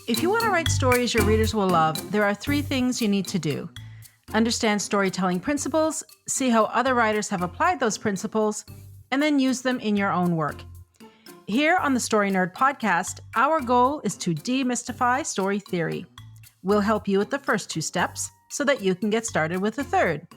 If you want to write stories your readers will love, there are 3 things you need to do. Understand storytelling principles, see how other writers have applied those principles, and then use them in your own work. Here on the Story Nerd podcast, our goal is to demystify story theory. We'll help you with the first 2 steps so that you can get started with the third.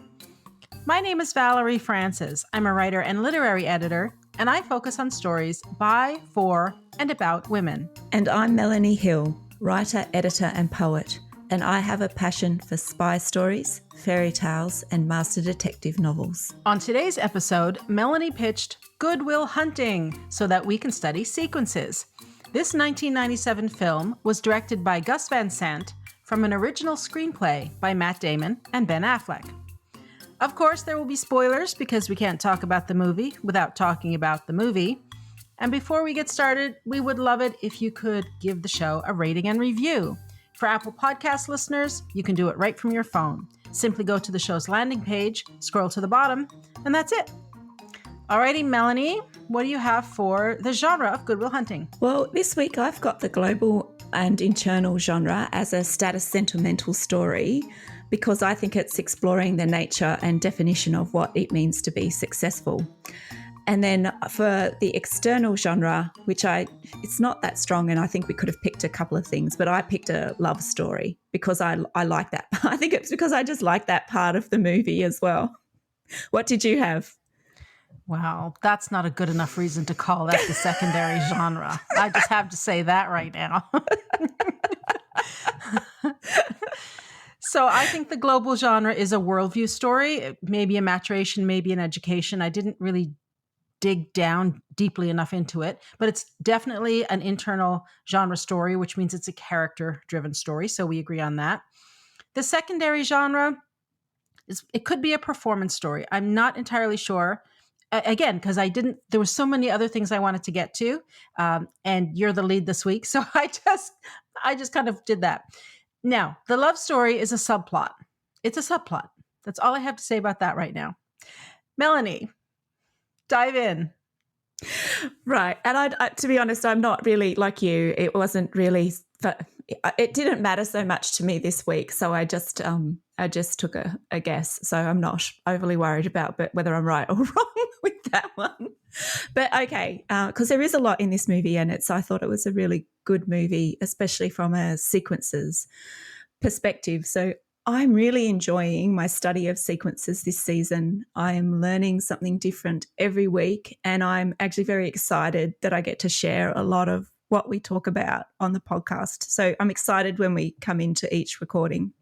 My name is Valerie Francis. I'm a writer and literary editor, and I focus on stories by, for, and about women. And I'm Melanie Hill, writer, editor, and poet, and I have a passion for spy stories, fairy tales, and master detective novels. On today's episode, Melanie pitched Good Will Hunting so that we can study sequences. This 1997 film was directed by Gus Van Sant from an original screenplay by Matt Damon and Ben Affleck. Of course, there will be spoilers because we can't talk about the movie without talking about the movie. And before we get started, we would love it if you could give the show a rating and review. For Apple Podcast listeners, you can do it right from your phone. Simply go to the show's landing page, scroll to the bottom, and that's it. Alrighty, Melanie, what do you have for the genre of Good Will Hunting? Well, this week I've got the global and internal genre as a status sentimental story because I think it's exploring the nature and definition of what it means to be successful. And then for the external genre, which it's not that strong, and I think we could have picked a couple of things, but I picked a love story because I like that. I think it's because I just like that part of the movie as well. What did you have? Wow, that's not a good enough reason to call that the secondary genre. I just have to say that right now. So I think the global genre is a worldview story, maybe a maturation, maybe an education. I didn't really dig down deeply enough into it, but it's definitely an internal genre story, which means it's a character-driven story. So we agree on that. The secondary genre it could be a performance story. I'm not entirely sure. Again, because there were so many other things I wanted to get to, and you're the lead this week. So I just kind of did that. Now, the love story is a subplot. It's a subplot. That's all I have to say about that right now. Melanie, dive in. Right. And I to be honest, I'm not really like you. It wasn't really, it didn't matter so much to me this week. So I just took a guess. So I'm not overly worried about whether I'm right or wrong with that one. But okay, because there is a lot in this movie, and I thought it was a really good movie, especially from a sequences perspective. So I'm really enjoying my study of sequences this season. I'm learning something different every week, and I'm actually very excited that I get to share a lot of what we talk about on the podcast. So I'm excited when we come into each recording.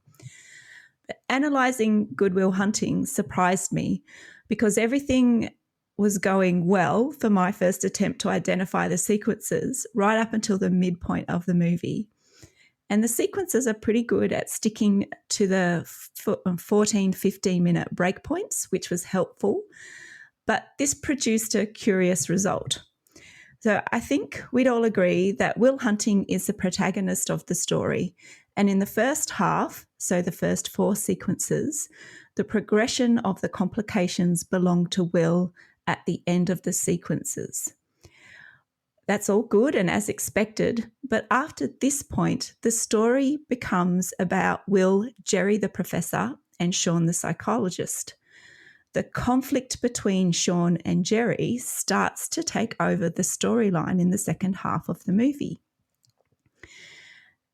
But analysing Good Will Hunting surprised me because everything was going well for my first attempt to identify the sequences right up until the midpoint of the movie. And the sequences are pretty good at sticking to the 14, 15-minute breakpoints, which was helpful. But this produced a curious result. So I think we'd all agree that Will Hunting is the protagonist of the story. And in the first half, so the first 4 sequences, the progression of the complications belong to Will at the end of the sequences. That's all good and as expected, but after this point, the story becomes about Will, Jerry the professor, and Sean the psychologist. The conflict between Sean and Jerry starts to take over the storyline in the second half of the movie.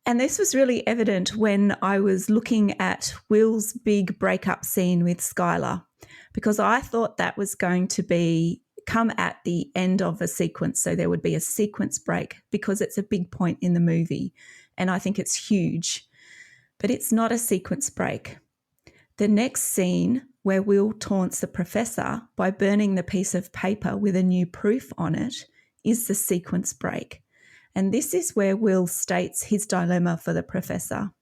And this was really evident when I was looking at Will's big breakup scene with Skylar, because I thought that was going to come at the end of a sequence. So there would be a sequence break because it's a big point in the movie and I think it's huge. But it's not a sequence break. The next scene where Will taunts the professor by burning the piece of paper with a new proof on it is the sequence break. And this is where Will states his dilemma for the professor.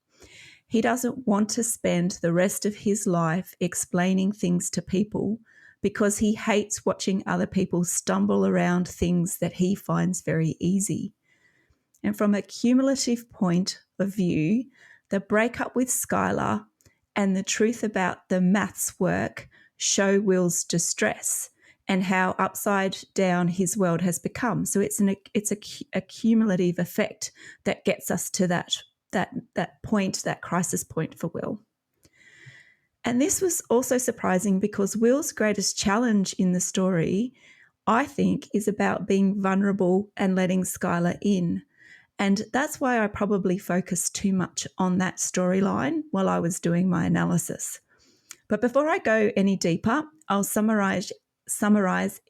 He doesn't want to spend the rest of his life explaining things to people because he hates watching other people stumble around things that he finds very easy. And from a cumulative point of view, the breakup with Skylar and the truth about the maths work show Will's distress and how upside down his world has become. So it's a cumulative effect that gets us to that point, that crisis point for Will. And this was also surprising because Will's greatest challenge in the story, I think, is about being vulnerable and letting Skylar in. And that's why I probably focused too much on that storyline while I was doing my analysis. But before I go any deeper, I'll summarize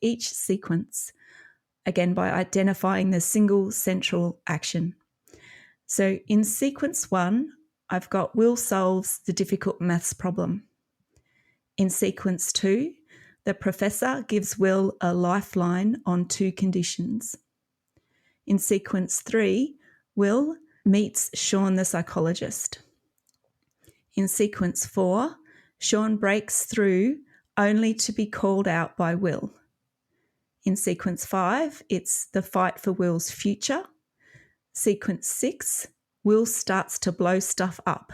each sequence, again by identifying the single central action. So in sequence 1, I've got Will solves the difficult maths problem. In sequence 2, the professor gives Will a lifeline on 2 conditions. In sequence 3, Will meets Sean the psychologist. In sequence 4, Sean breaks through only to be called out by Will. In sequence 5, it's the fight for Will's future. Sequence 6, Will starts to blow stuff up,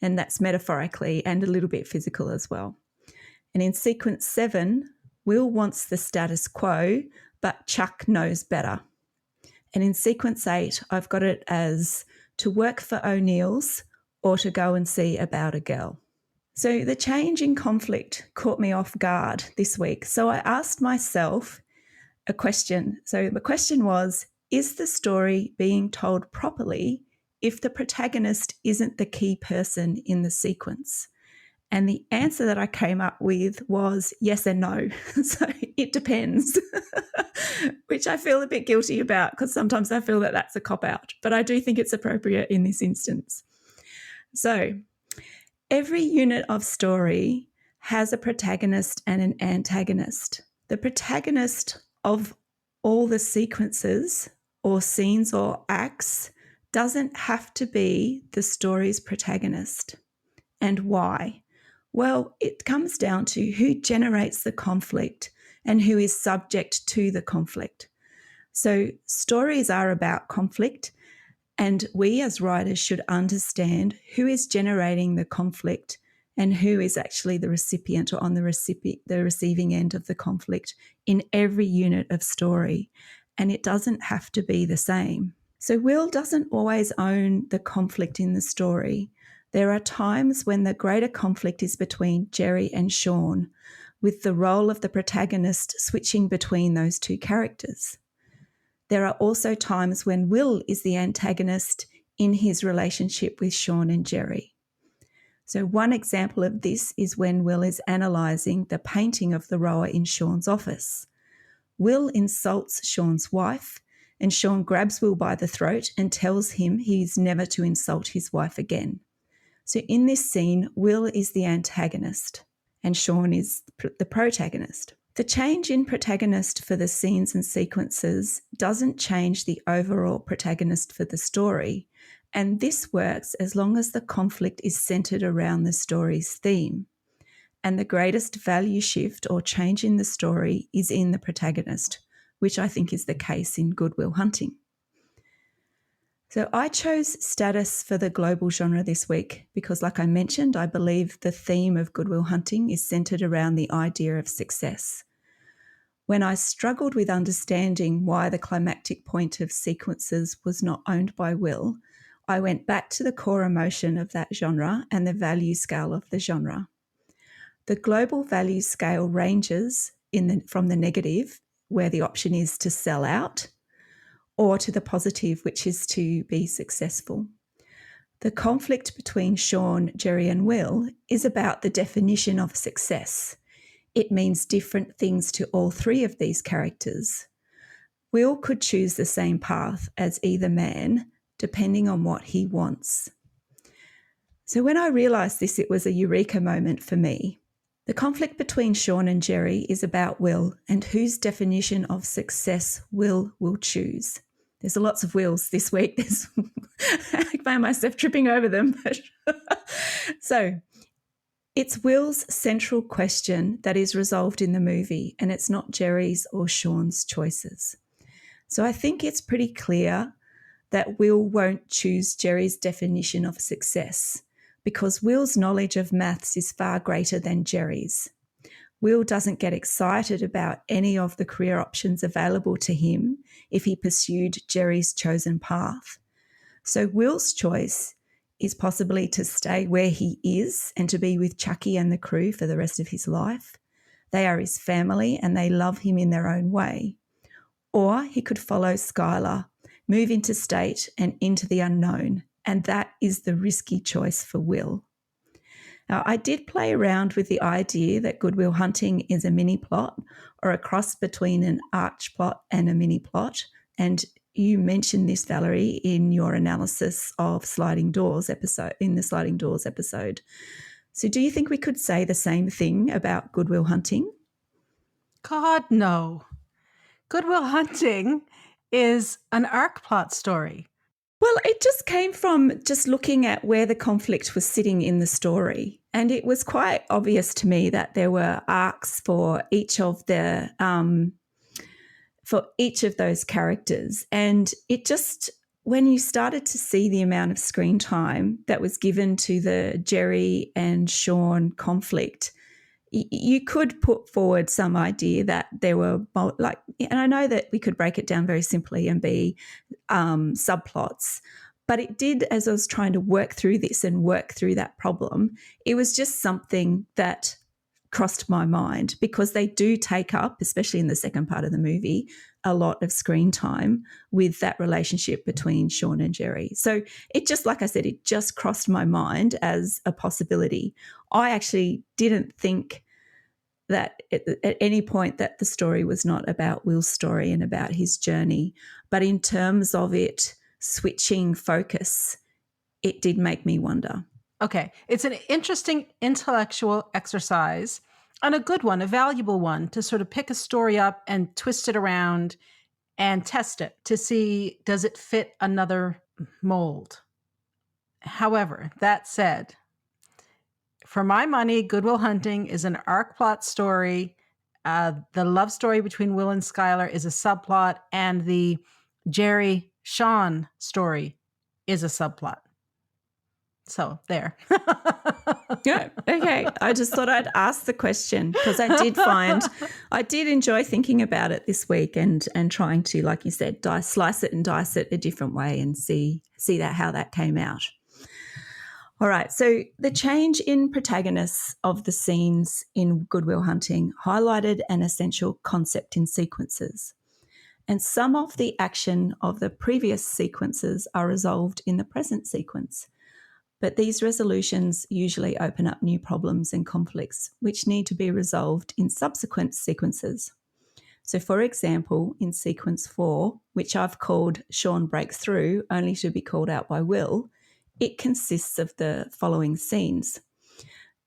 and that's metaphorically and a little bit physical as well. And in sequence 7, Will wants the status quo, but Chuck knows better. And in sequence 8, I've got it as to work for O'Neill's or to go and see about a girl. So the change in conflict caught me off guard this week. So I asked myself a question. So the question was, is the story being told properly if the protagonist isn't the key person in the sequence? And the answer that I came up with was yes and no. So it depends, which I feel a bit guilty about because sometimes I feel that that's a cop-out, but I do think it's appropriate in this instance. So every unit of story has a protagonist and an antagonist. The protagonist of all the sequences or scenes or acts doesn't have to be the story's protagonist. And why? Well, it comes down to who generates the conflict and who is subject to the conflict. So stories are about conflict, and we as writers should understand who is generating the conflict and who is actually the recipient or on the receiving end of the conflict in every unit of story. And it doesn't have to be the same. So Will doesn't always own the conflict in the story. There are times when the greater conflict is between Jerry and Sean, with the role of the protagonist switching between those two characters. There are also times when Will is the antagonist in his relationship with Sean and Jerry. So one example of this is when Will is analysing the painting of the rower in Sean's office. Will insults Sean's wife, and Sean grabs Will by the throat and tells him he's never to insult his wife again. So in this scene, Will is the antagonist and Sean is the protagonist. The change in protagonist for the scenes and sequences doesn't change the overall protagonist for the story, and this works as long as the conflict is centred around the story's theme. And the greatest value shift or change in the story is in the protagonist, which I think is the case in Good Will Hunting. So I chose status for the global genre this week because, like I mentioned, I believe the theme of Good Will Hunting is centred around the idea of success. When I struggled with understanding why the climactic point of sequences was not owned by Will, I went back to the core emotion of that genre and the value scale of the genre. The global value scale ranges from the negative, where the option is to sell out, or to the positive, which is to be successful. The conflict between Sean, Jerry and Will is about the definition of success. It means different things to all three of these characters. Will could choose the same path as either man, depending on what he wants. So when I realised this, it was a eureka moment for me. The conflict between Sean and Jerry is about Will and whose definition of success Will choose. There's lots of wills this week. I find myself tripping over them. So it's Will's central question that is resolved in the movie, and it's not Jerry's or Sean's choices. So I think it's pretty clear that Will won't choose Jerry's definition of success because Will's knowledge of maths is far greater than Jerry's. Will doesn't get excited about any of the career options available to him if he pursued Jerry's chosen path. So Will's choice is possibly to stay where he is and to be with Chucky and the crew for the rest of his life. They are his family and they love him in their own way. Or he could follow Skylar, move interstate and into the unknown, and that is the risky choice for Will. Now, I did play around with the idea that Good Will Hunting is a mini plot or a cross between an archplot and a mini plot, and you mentioned this, Valerie, in your analysis of Sliding Doors episode, in the Sliding Doors episode. So do you think we could say the same thing about Good Will Hunting? God, no. Good Will Hunting is an archplot story. Well, it just came from just looking at where the conflict was sitting in the story. And it was quite obvious to me that there were arcs for each of those characters. And it just, when you started to see the amount of screen time that was given to the Jerry and Sean conflict, you could put forward some idea that there were and I know that we could break it down very simply and be subplots, but it did, as I was trying to work through this and work through that problem, it was just something that crossed my mind because they do take up, especially in the second part of the movie, a lot of screen time with that relationship between Sean and Jerry. So it just, like I said, it just crossed my mind as a possibility. I actually didn't think that at any point that the story was not about Will's story and about his journey. But in terms of it switching focus, it did make me wonder. Okay, it's an interesting intellectual exercise and a good one, a valuable one, to sort of pick a story up and twist it around and test it to see, does it fit another mold? However, that said, for my money, Good Will Hunting is an archplot story. The love story between Will and Skylar is a subplot, and the Jerry-Sean story is a subplot. So there. Yeah, okay. I just thought I'd ask the question because I did enjoy thinking about it this week and trying to, like you said, slice it and dice it a different way and see how that came out. All right, so the change in protagonists of the scenes in Good Will Hunting highlighted an essential concept in sequences. And some of the action of the previous sequences are resolved in the present sequence. But these resolutions usually open up new problems and conflicts, which need to be resolved in subsequent sequences. So, for example, in sequence 4, which I've called Sean Breaks Through, only to be called out by Will, it consists of the following scenes.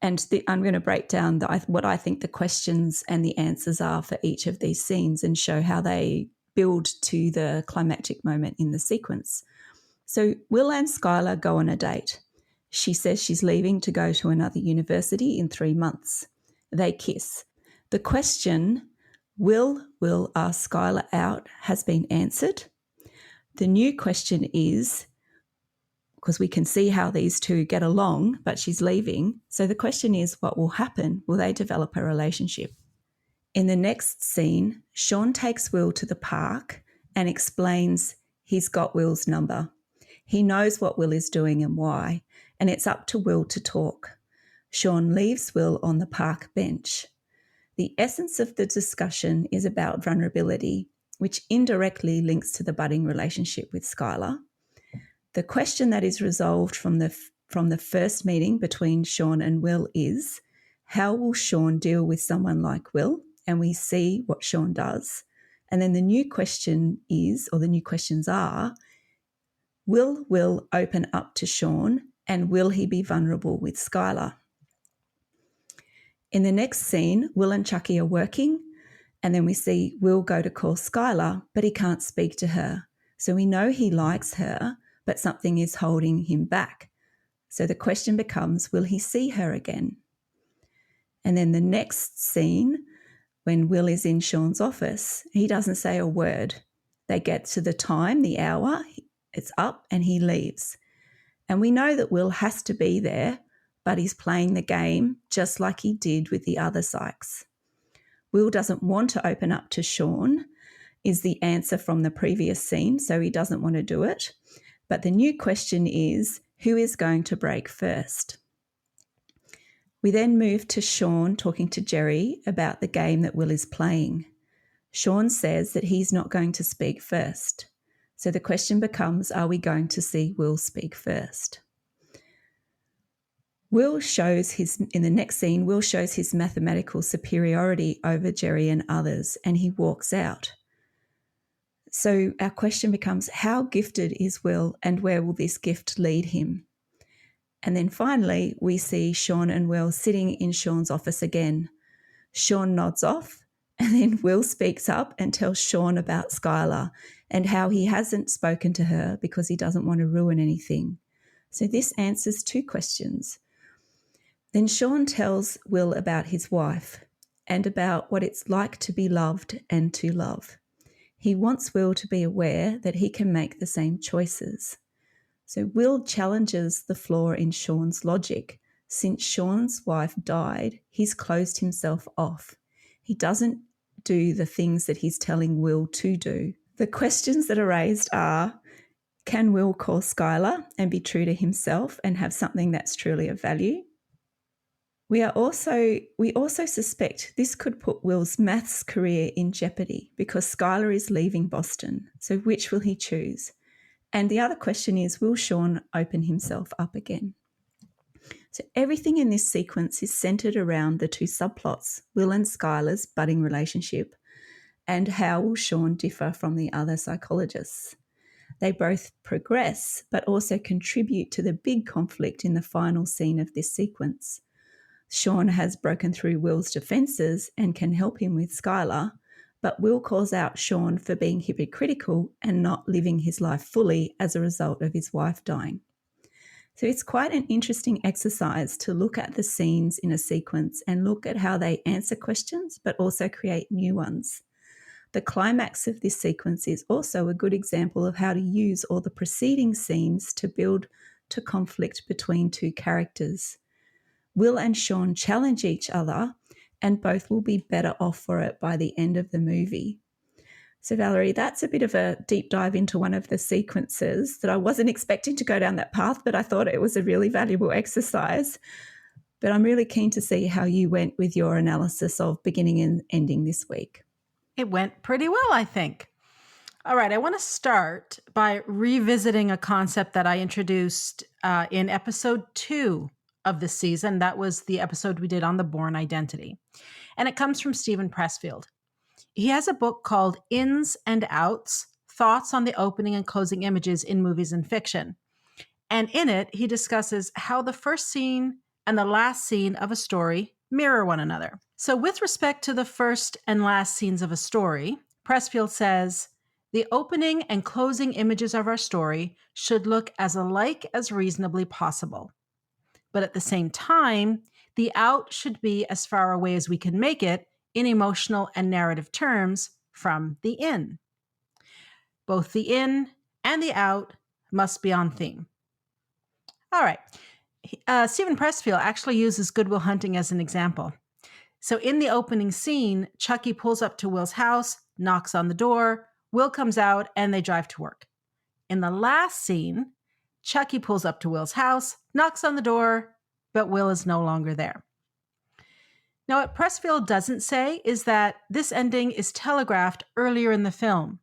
And I'm going to break down what I think the questions and the answers are for each of these scenes and show how they build to the climactic moment in the sequence. So Will and Skylar go on a date. She says she's leaving to go to another university in 3 months. They kiss. The question, will Will ask Skylar out, has been answered. The new question is, because we can see how these two get along, but she's leaving. So the question is, what will happen? Will they develop a relationship? In the next scene, Sean takes Will to the park and explains he's got Will's number. He knows what Will is doing and why, and it's up to Will to talk. Sean leaves Will on the park bench. The essence of the discussion is about vulnerability, which indirectly links to the budding relationship with Skylar. The question that is resolved from the first meeting between Sean and Will is, how will Sean deal with someone like Will? And we see what Sean does. And then the new question is, or the new questions are, will Will open up to Sean and will he be vulnerable with Skylar? In the next scene, Will and Chucky are working, and then we see Will go to call Skylar, but he can't speak to her. So we know he likes her, but something is holding him back. So the question becomes, will he see her again? And then the next scene, when Will is in Sean's office, he doesn't say a word. They get to the time, the hour, it's up, and he leaves. And we know that Will has to be there, but he's playing the game just like he did with the other psychs. Will doesn't want to open up to Sean is the answer from the previous scene, so he doesn't want to do it. But the new question is, who is going to break first? We then move to Sean talking to Jerry about the game that Will is playing. Sean says that he's not going to speak first. So the question becomes, are we going to see Will speak first? In the next scene, Will shows his mathematical superiority over Jerry and others, and he walks out. So our question becomes, how gifted is Will, and where will this gift lead him? And then finally, we see Sean and Will sitting in Sean's office again. Sean nods off, and then Will speaks up and tells Sean about Skylar and how he hasn't spoken to her because he doesn't want to ruin anything. So this answers 2 questions. Then Sean tells Will about his wife and about what it's like to be loved and to love. He wants Will to be aware that he can make the same choices. So Will challenges the flaw in Sean's logic. Since Sean's wife died, he's closed himself off. He doesn't do the things that he's telling Will to do. The questions that are raised are, can Will call Skylar and be true to himself and have something that's truly of value? We also suspect this could put Will's maths career in jeopardy because Skylar is leaving Boston. So which will he choose? And the other question is, will Sean open himself up again? So everything in this sequence is centered around the 2 subplots, Will and Skylar's budding relationship, and how will Sean differ from the other psychologists. They both progress, but also contribute to the big conflict in the final scene of this sequence. Sean has broken through Will's defences and can help him with Skylar, but Will calls out Sean for being hypocritical and not living his life fully as a result of his wife dying. So it's quite an interesting exercise to look at the scenes in a sequence and look at how they answer questions, but also create new ones. The climax of this sequence is also a good example of how to use all the preceding scenes to build to conflict between 2 characters. Will and Sean challenge each other, and both will be better off for it by the end of the movie. So Valerie, that's a bit of a deep dive into one of the sequences that I wasn't expecting to go down that path, but I thought it was a really valuable exercise. But I'm really keen to see how you went with your analysis of beginning and ending this week. It went pretty well, I think. All right, I want to start by revisiting a concept that I introduced in episode 2 of this season. That was the episode we did on the Bourne identity. And it comes from Stephen Pressfield. He has a book called Ins and Outs, Thoughts on the Opening and Closing Images in Movies and Fiction. And in it, he discusses how the first scene and the last scene of a story mirror one another. So with respect to the first and last scenes of a story, Pressfield says, the opening and closing images of our story should look as alike as reasonably possible. But at the same time, the out should be as far away as we can make it in emotional and narrative terms from the in. Both the in and the out must be on theme. All right. Stephen Pressfield actually uses Good Will Hunting as an example. So in the opening scene, Chucky pulls up to Will's house, knocks on the door, Will comes out, and they drive to work. In the last scene, Chucky pulls up to Will's house, knocks on the door, but Will is no longer there. Now, what Pressfield doesn't say is that this ending is telegraphed earlier in the film.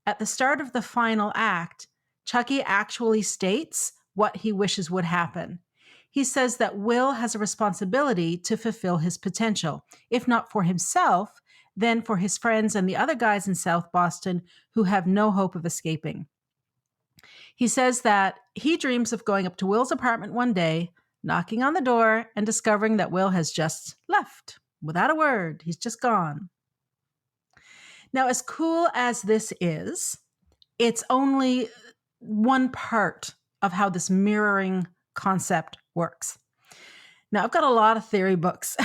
At the start of the final act, Chucky actually states what he wishes would happen. He says that Will has a responsibility to fulfill his potential, if not for himself, then for his friends and the other guys in South Boston who have no hope of escaping. He says that he dreams of going up to Will's apartment one day, knocking on the door, and discovering that Will has just left without a word. He's just gone. Now, as cool as this is, it's only one part of how this mirroring concept works. Now, I've got a lot of theory books,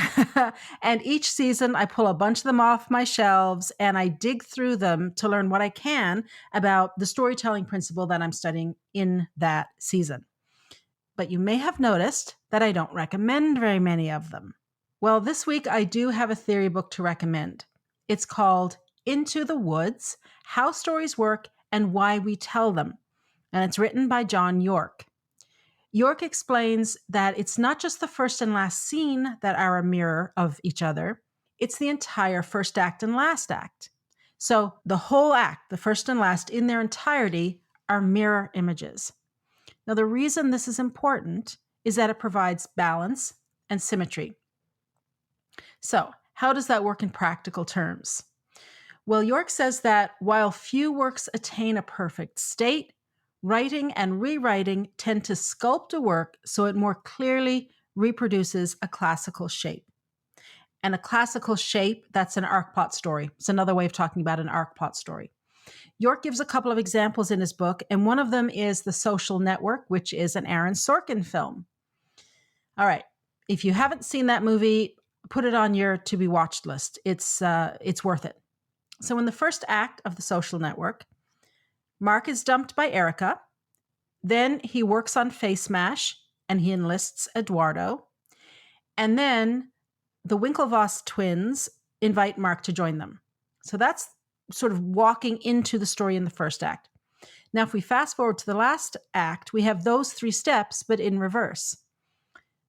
and each season I pull a bunch of them off my shelves and I dig through them to learn what I can about the storytelling principle that I'm studying in that season. But you may have noticed that I don't recommend very many of them. Well, this week I do have a theory book to recommend. It's called Into the Woods: How Stories Work and Why We Tell Them. And it's written by John York. York explains that it's not just the first and last scene that are a mirror of each other, it's the entire first act and last act. So the whole act, the first and last, in their entirety, are mirror images. Now, the reason this is important is that it provides balance and symmetry. So, how does that work in practical terms? Well, York says that while few works attain a perfect state, writing and rewriting tend to sculpt a work so it more clearly reproduces a classical shape. And a classical shape, that's an archplot story. It's another way of talking about an archplot story. York gives a couple of examples in his book, and one of them is The Social Network, which is an Aaron Sorkin film. All right, if you haven't seen that movie, put it on your to-be-watched list. It's worth it. So in the first act of The Social Network, Mark is dumped by Erica. Then he works on Face Mash, and he enlists Eduardo. And then the Winklevoss twins invite Mark to join them. So that's sort of walking into the story in the first act. Now, if we fast forward to the last act, we have those 3 steps, but in reverse.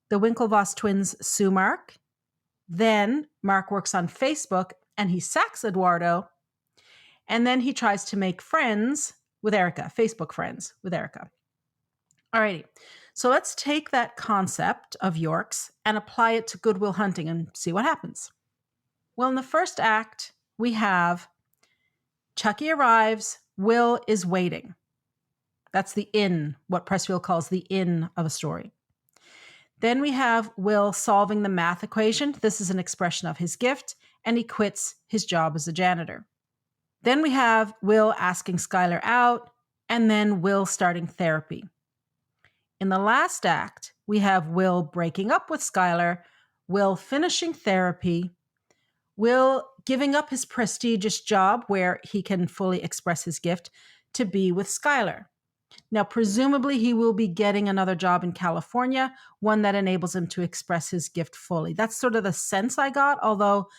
The Winklevoss twins sue Mark. Then Mark works on Facebook and he sacks Eduardo. And then he tries to make friends with Erica, Facebook friends with Erica. Alrighty, so let's take that concept of York's and apply it to Good Will Hunting and see what happens. Well, in the first act, we have Chucky arrives, Will is waiting. That's the in, what Pressfield calls the in of a story. Then we have Will solving the math equation. This is an expression of his gift, and he quits his job as a janitor. Then we have Will asking Skylar out, and then Will starting therapy. In the last act, we have Will breaking up with Skylar, Will finishing therapy, Will giving up his prestigious job where he can fully express his gift to be with Skylar. Now, presumably, he will be getting another job in California, one that enables him to express his gift fully. That's sort of the sense I got, although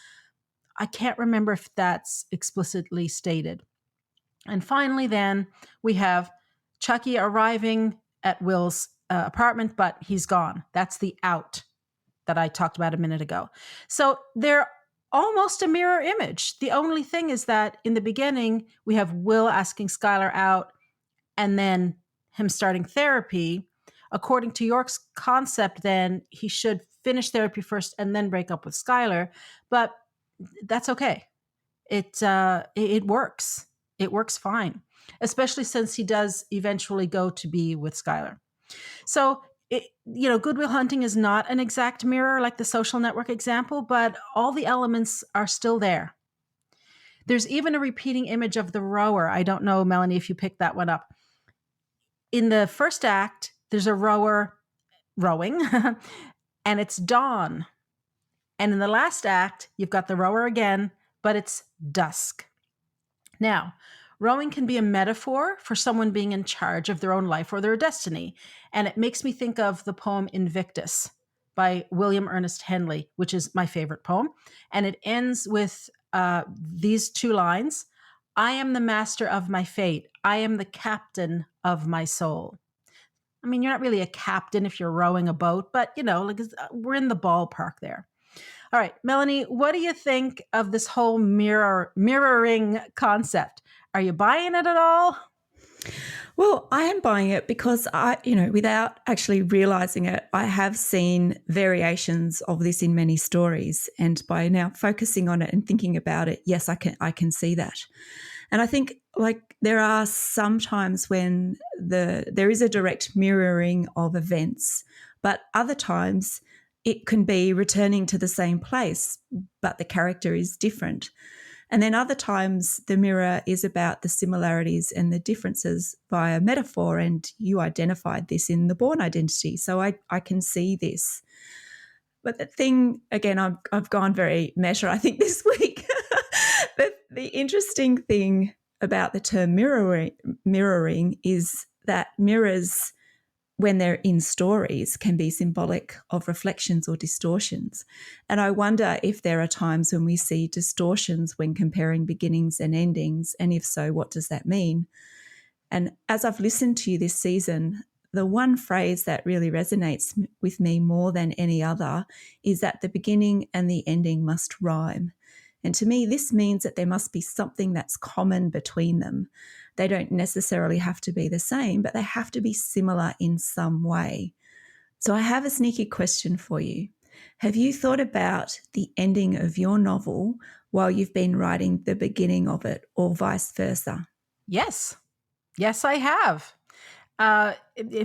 I can't remember if that's explicitly stated. And finally, then, we have Chucky arriving at Will's apartment, but he's gone. That's the out that I talked about a minute ago. So they're almost a mirror image. The only thing is that in the beginning, we have Will asking Skylar out and then him starting therapy. According to York's concept, then he should finish therapy first and then break up with Skylar. But that's okay. It works. It works fine, especially since he does eventually go to be with Skylar. So, Good Will Hunting is not an exact mirror like the Social Network example, but all the elements are still there. There's even a repeating image of the rower. I don't know, Melanie, if you picked that one up. In the first act, there's a rower rowing, and it's dawn. And in the last act, you've got the rower again, but it's dusk. Now, rowing can be a metaphor for someone being in charge of their own life or their destiny. And it makes me think of the poem Invictus by William Ernest Henley, which is my favorite poem. And it ends with these 2 lines: I am the master of my fate. I am the captain of my soul. I mean, you're not really a captain if you're rowing a boat, but, we're in the ballpark there. All right, Melanie, what do you think of this whole mirroring concept? Are you buying it at all? Well, I am buying it because without actually realizing it, I have seen variations of this in many stories. And by now focusing on it and thinking about it, yes, I can see that. And I think there are some times when there is a direct mirroring of events, but other times it can be returning to the same place, but the character is different. And then other times the mirror is about the similarities and the differences via metaphor, and you identified this in the Bourne Identity. So I can see this. But the thing, again, I've gone very meta, I think, this week. The interesting thing about the term mirroring is that mirrors when they're in stories can be symbolic of reflections or distortions. And I wonder if there are times when we see distortions when comparing beginnings and endings, and if so, what does that mean? And as I've listened to you this season, the one phrase that really resonates with me more than any other is that the beginning and the ending must rhyme. And to me, this means that there must be something that's common between them. They don't necessarily have to be the same, but they have to be similar in some way. So I have a sneaky question for you. Have you thought about the ending of your novel while you've been writing the beginning of it, or vice versa? Yes. Yes, I have.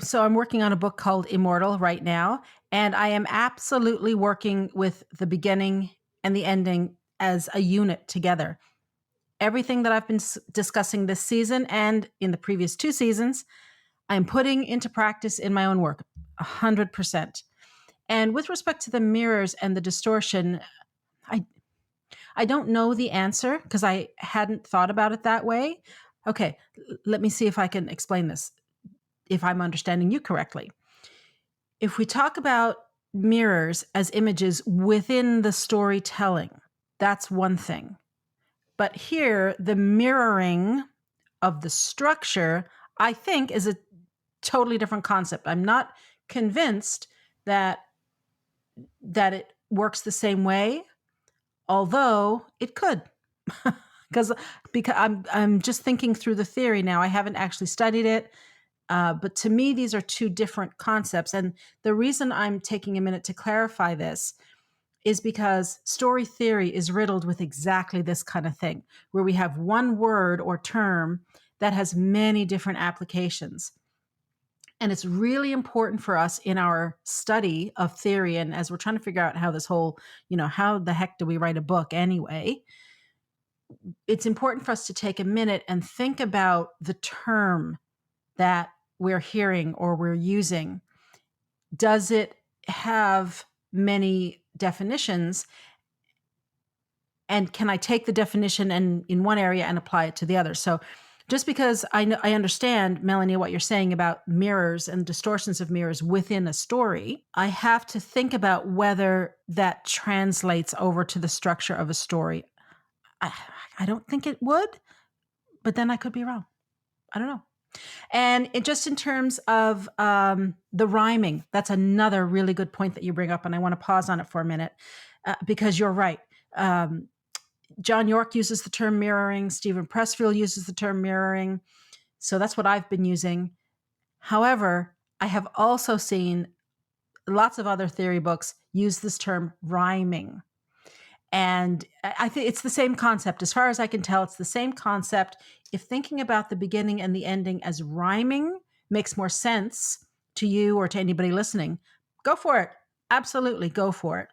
So I'm working on a book called Immortal right now, and I am absolutely working with the beginning and the ending as a unit together. Everything that I've been discussing this season and in the previous 2 seasons, I'm putting into practice in my own work, 100%. And with respect to the mirrors and the distortion, I don't know the answer because I hadn't thought about it that way. Okay, let me see if I can explain this, if I'm understanding you correctly. If we talk about mirrors as images within the storytelling, that's one thing. But here, the mirroring of the structure, I think, is a totally different concept. I'm not convinced that it works the same way, although it could. because I'm just thinking through the theory now. I haven't actually studied it. But to me, these are 2 different concepts. And the reason I'm taking a minute to clarify this is because story theory is riddled with exactly this kind of thing, where we have one word or term that has many different applications. And it's really important for us in our study of theory, and as we're trying to figure out how this whole, how the heck do we write a book anyway? It's important for us to take a minute and think about the term that we're hearing or we're using. Does it have many definitions? And can I take the definition and in one area and apply it to the other? So just because I understand, Melanie, what you're saying about mirrors and distortions of mirrors within a story, I have to think about whether that translates over to the structure of a story. I don't think it would, but then I could be wrong. I don't know. And just in terms of the rhyming, that's another really good point that you bring up, and I want to pause on it for a minute because you're right. John York uses the term mirroring. Stephen Pressfield uses the term mirroring. So that's what I've been using. However, I have also seen lots of other theory books use this term rhyming. And I think it's the same concept. As far as I can tell, it's the same concept. If thinking about the beginning and the ending as rhyming makes more sense to you or to anybody listening, go for it. Absolutely, go for it.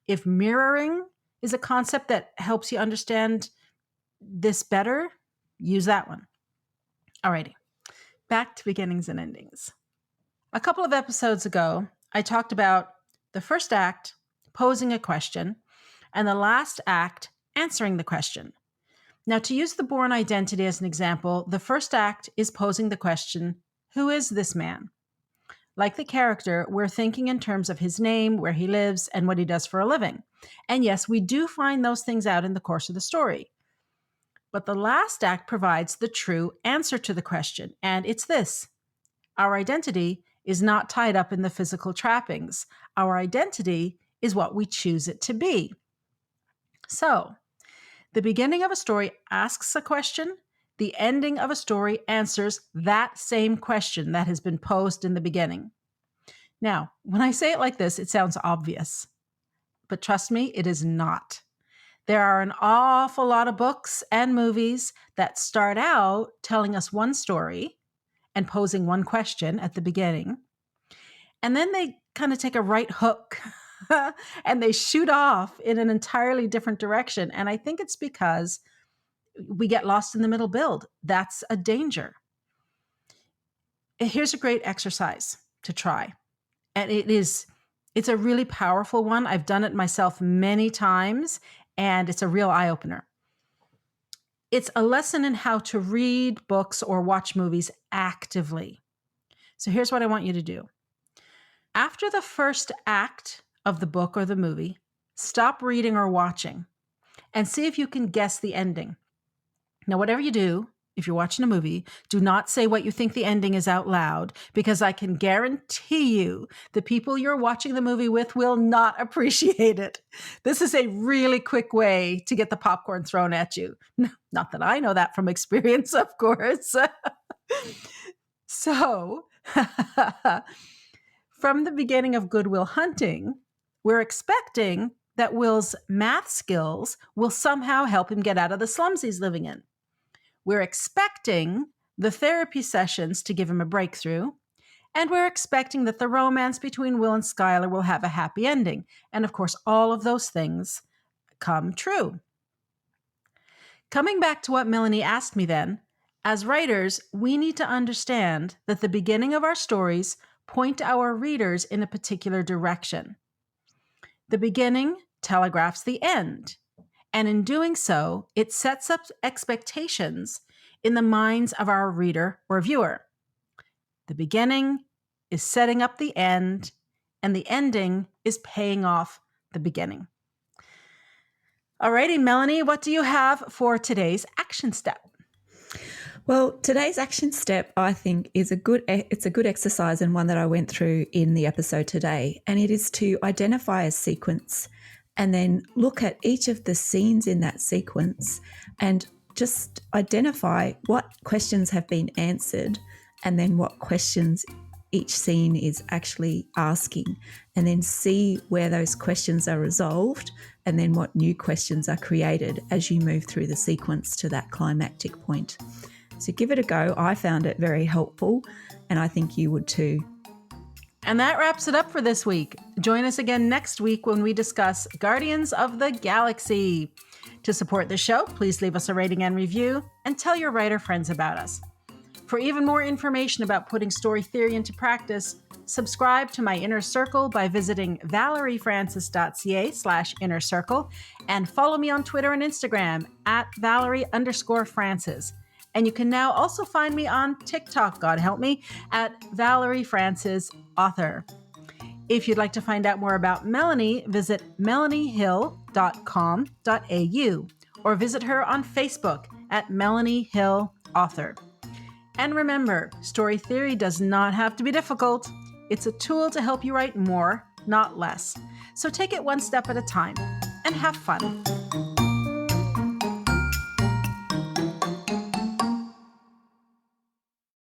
If mirroring is a concept that helps you understand this better, use that one. Alrighty, back to beginnings and endings. A couple of episodes ago, I talked about the first act, posing a question, and the last act, answering the question. Now, to use the Bourne identity as an example, the first act is posing the question, who is this man? Like the character, we're thinking in terms of his name, where he lives, and what he does for a living. And yes, we do find those things out in the course of the story. But the last act provides the true answer to the question, and it's this. Our identity is not tied up in the physical trappings. Our identity is what we choose it to be. So, the beginning of a story asks a question. The ending of a story answers that same question that has been posed in the beginning. Now, when I say it like this, it sounds obvious. But trust me, it is not. There are an awful lot of books and movies that start out telling us one story and posing one question at the beginning. And then they kind of take a right hook and they shoot off in an entirely different direction. And I think it's because we get lost in the middle build. That's a danger. Here's a great exercise to try. And it's a really powerful one. I've done it myself many times, and it's a real eye-opener. It's a lesson in how to read books or watch movies actively. So here's what I want you to do. After the first act of the book or the movie, stop reading or watching and see if you can guess the ending. Now, whatever you do, if you're watching a movie, do not say what you think the ending is out loud, because I can guarantee you the people you're watching the movie with will not appreciate it. This is a really quick way to get the popcorn thrown at you. Not that I know that from experience, of course. So, from the beginning of Good Will Hunting, we're expecting that Will's math skills will somehow help him get out of the slums he's living in. We're expecting the therapy sessions to give him a breakthrough, and we're expecting that the romance between Will and Skylar will have a happy ending. And of course, all of those things come true. Coming back to what Melanie asked me then, as writers, we need to understand that the beginning of our stories point our readers in a particular direction. The beginning telegraphs the end. And in doing so, it sets up expectations in the minds of our reader or viewer. The beginning is setting up the end, and the ending is paying off the beginning. Alrighty, Melanie, what do you have for today's action step? Well, today's action step, I think, is a good exercise, and one that I went through in the episode today. And it is to identify a sequence and then look at each of the scenes in that sequence and just identify what questions have been answered and then what questions each scene is actually asking, and then see where those questions are resolved and then what new questions are created as you move through the sequence to that climactic point. So give it a go. I found it very helpful, and I think you would too. And that wraps it up for this week. Join us again next week when we discuss Guardians of the Galaxy. To support the show, please leave us a rating and review, and tell your writer friends about us. For even more information about putting story theory into practice, subscribe to my Inner Circle by visiting valeriefrancis.ca/inner circle, and follow me on Twitter and Instagram at Valerie_Francis. And you can now also find me on TikTok, God help me, at Valerie Francis Author. If you'd like to find out more about Melanie, visit melaniehill.com.au or visit her on Facebook at Melanie Hill Author. And remember, story theory does not have to be difficult. It's a tool to help you write more, not less. So take it one step at a time and have fun.